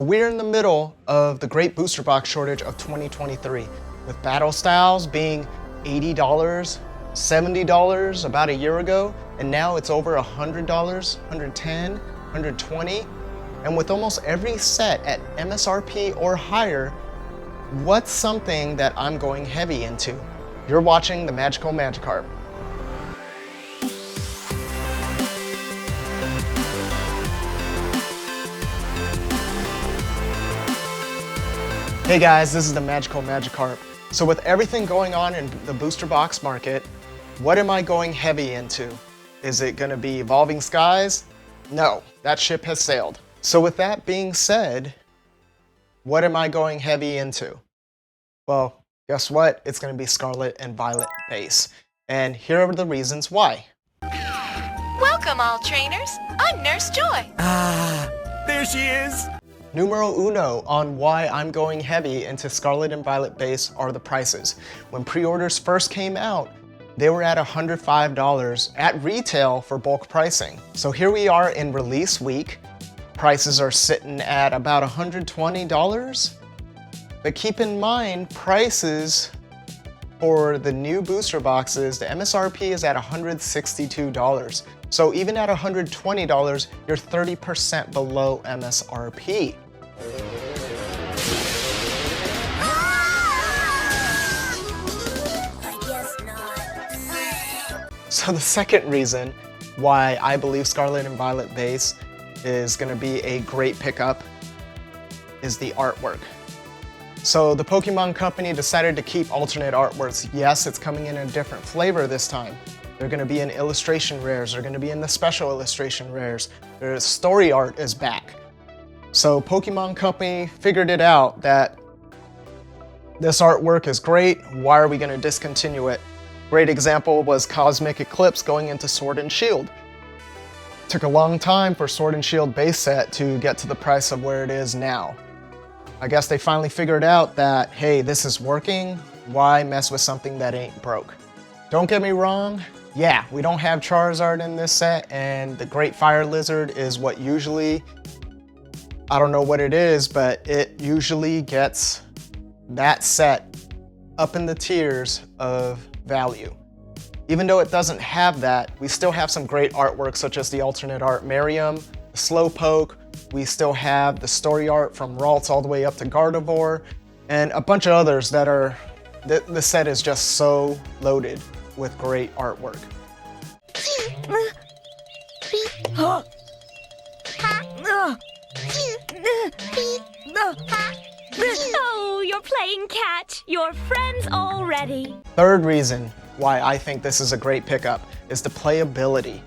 We're in the middle of the great booster box shortage of 2023, with battle styles being $80, $70 about a year ago, and now it's over $100, $110, $120. And with almost every set at MSRP or higher, what's something that I'm going heavy into? You're watching the Magical Magikarp. Hey guys, this is the Magical Magikarp. So with everything going on in the booster box market, what am I going heavy into? Is it gonna be Evolving Skies? No, that ship has sailed. So with that being said, what am I going heavy into? Well, guess what? It's gonna be Scarlet and Violet base. And here are the reasons why. Welcome all trainers, I'm Nurse Joy. There she is! Numero uno on why I'm going heavy into Scarlet and Violet base are the prices. When pre-orders first came out, they were at $105 at retail for bulk pricing. So here we are in release week. Prices are sitting at about $120. But keep in mind, prices for the new booster boxes, the MSRP is at $162. So even at $120, you're 30% below MSRP. So the second reason why I believe Scarlet and Violet base is going to be a great pickup is the artwork. So the Pokemon Company decided to keep alternate artworks. Yes, it's coming in a different flavor this time. They're going to be in illustration rares, they're going to be in the special illustration rares. Their story art is back. So Pokemon Company figured it out that this artwork is great, why are we going to discontinue it? Great example was Cosmic Eclipse going into Sword and Shield. Took a long time for Sword and Shield base set to get to the price of where it is now. I guess they finally figured out that, hey, this is working, why mess with something that ain't broke? Don't get me wrong, yeah, we don't have Charizard in this set, and the Great Fire Lizard is what usually, I don't know what it is, but it usually gets that set up in the tiers of value. Even though it doesn't have that, we still have some great artwork such as the alternate art Mariam, the Slowpoke, we still have the story art from Ralts all the way up to Gardevoir, and a bunch of others that are, the set is just so loaded with great artwork. Oh, you're playing catch. You're friends already. Third reason why I think this is a great pickup is the playability.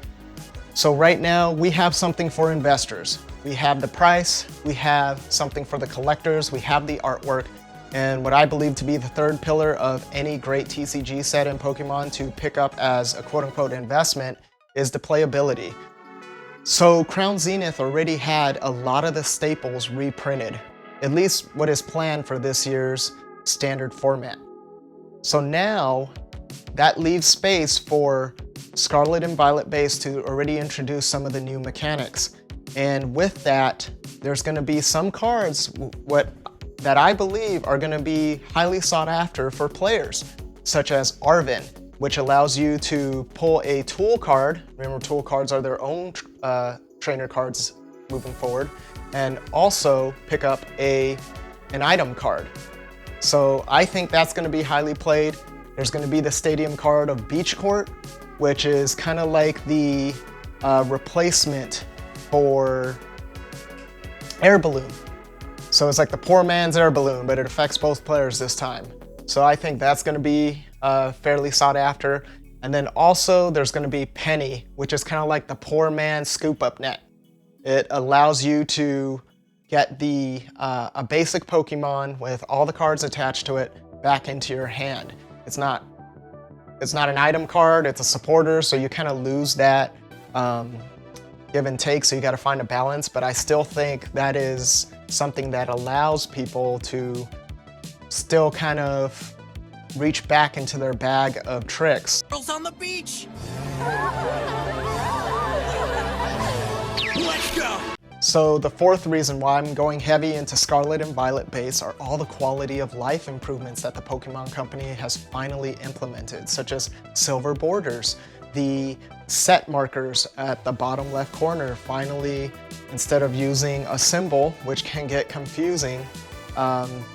So right now we have something for investors. We have the price, we have something for the collectors, we have the artwork, and what I believe to be the third pillar of any great TCG set in Pokemon to pick up as a quote-unquote investment is the playability. So Crown Zenith already had a lot of the staples reprinted, at least what is planned for this year's standard format. So now that leaves space for Scarlet and Violet base to already introduce some of the new mechanics. And with that, there's going to be some cards that I believe are going to be highly sought after for players, such as Arven, which allows you to pull a tool card. Remember, tool cards are their own trainer cards moving forward, and also pick up an item card. So I think that's going to be highly played. There's going to be the stadium card of Beach Court, which is kind of like the replacement for Air Balloon. So it's like the poor man's Air Balloon, but it affects both players this time. So I think that's going to be fairly sought after. And then also there's going to be Penny, which is kind of like the poor man's Scoop Up Net. It allows you to get a basic Pokemon with all the cards attached to it back into your hand. It's not an item card, it's a supporter, so you kind of lose that give and take, so you got to find a balance, but I still think that is something that allows people to still kind of reach back into their bag of tricks. Girls on the beach! Let's go! So the fourth reason why I'm going heavy into Scarlet and Violet base are all the quality of life improvements that the Pokemon Company has finally implemented, such as silver borders, the set markers at the bottom left corner. Finally, instead of using a symbol, which can get confusing,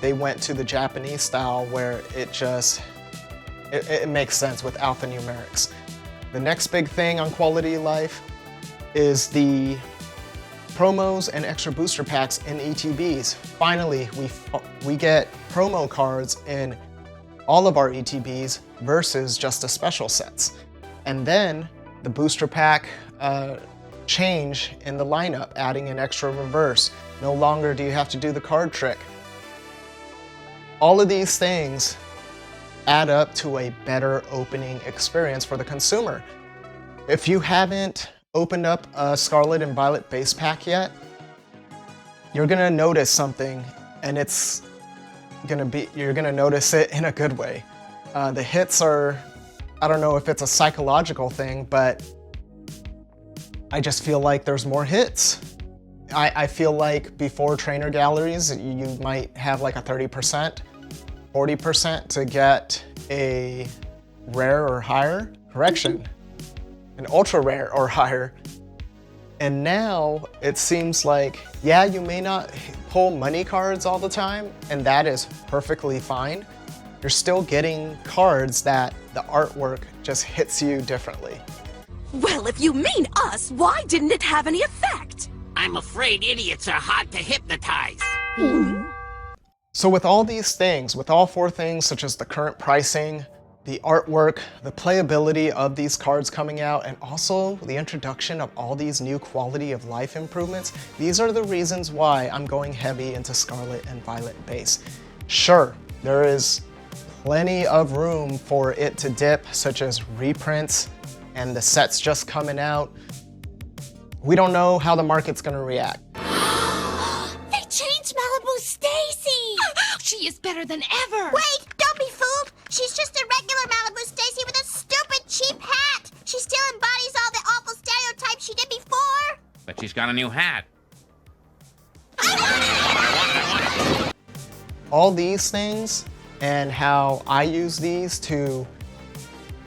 they went to the Japanese style where it makes sense with alphanumerics. The next big thing on quality of life is the promos and extra booster packs in ETBs. Finally, we get promo cards in all of our ETBs versus just the special sets. And then the booster pack change in the lineup, adding an extra reverse. No longer do you have to do the card trick. All of these things add up to a better opening experience for the consumer. If you haven't opened up a Scarlet and Violet base pack yet, you're gonna notice something, and you're gonna notice it in a good way. The hits are, I don't know if it's a psychological thing, but I just feel like there's more hits. I feel like before trainer galleries, you might have like a 30%, 40% to get a rare or higher. Correction, an ultra rare or higher. And now it seems like, yeah, you may not pull money cards all the time, and that is perfectly fine. You're still getting cards that the artwork just hits you differently. Well, if you mean us, why didn't it have any effect? I'm afraid idiots are hard to hypnotize. So with all these things, with all four things such as the current pricing, the artwork, the playability of these cards coming out, and also the introduction of all these new quality of life improvements, these are the reasons why I'm going heavy into Scarlet and Violet base. Sure, there is plenty of room for it to dip, such as reprints and the sets just coming out. We don't know how the market's gonna react. They changed Malibu Stacy! She is better than ever! Wait, don't be fooled! She's just a regular Malibu Stacy with a stupid cheap hat! She still embodies all the awful stereotypes she did before! But she's got a new hat. All these things and how I use these to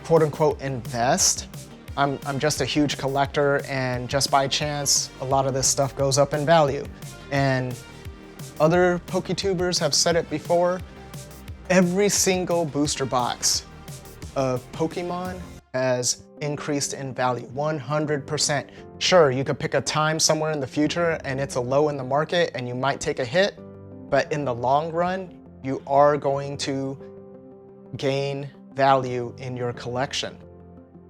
quote unquote invest. I'm just a huge collector, and just by chance, a lot of this stuff goes up in value. And other PokeTubers have said it before, every single booster box of Pokemon has increased in value, 100%. Sure, you could pick a time somewhere in the future and it's a low in the market and you might take a hit, but in the long run, you are going to gain value in your collection.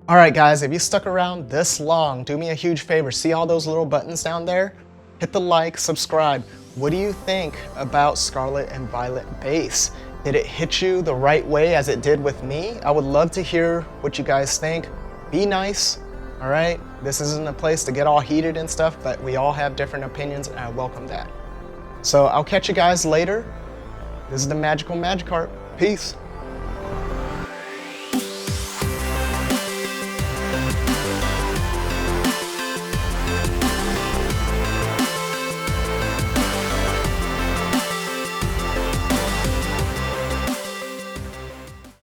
All right, guys, if you stuck around this long, do me a huge favor. See all those little buttons down there? Hit the like, subscribe. What do you think about Scarlet and Violet base? Did it hit you the right way as it did with me? I would love to hear what you guys think. Be nice, all right? This isn't a place to get all heated and stuff, but we all have different opinions, and I welcome that. So I'll catch you guys later. This is the Magical Magikarp. Peace.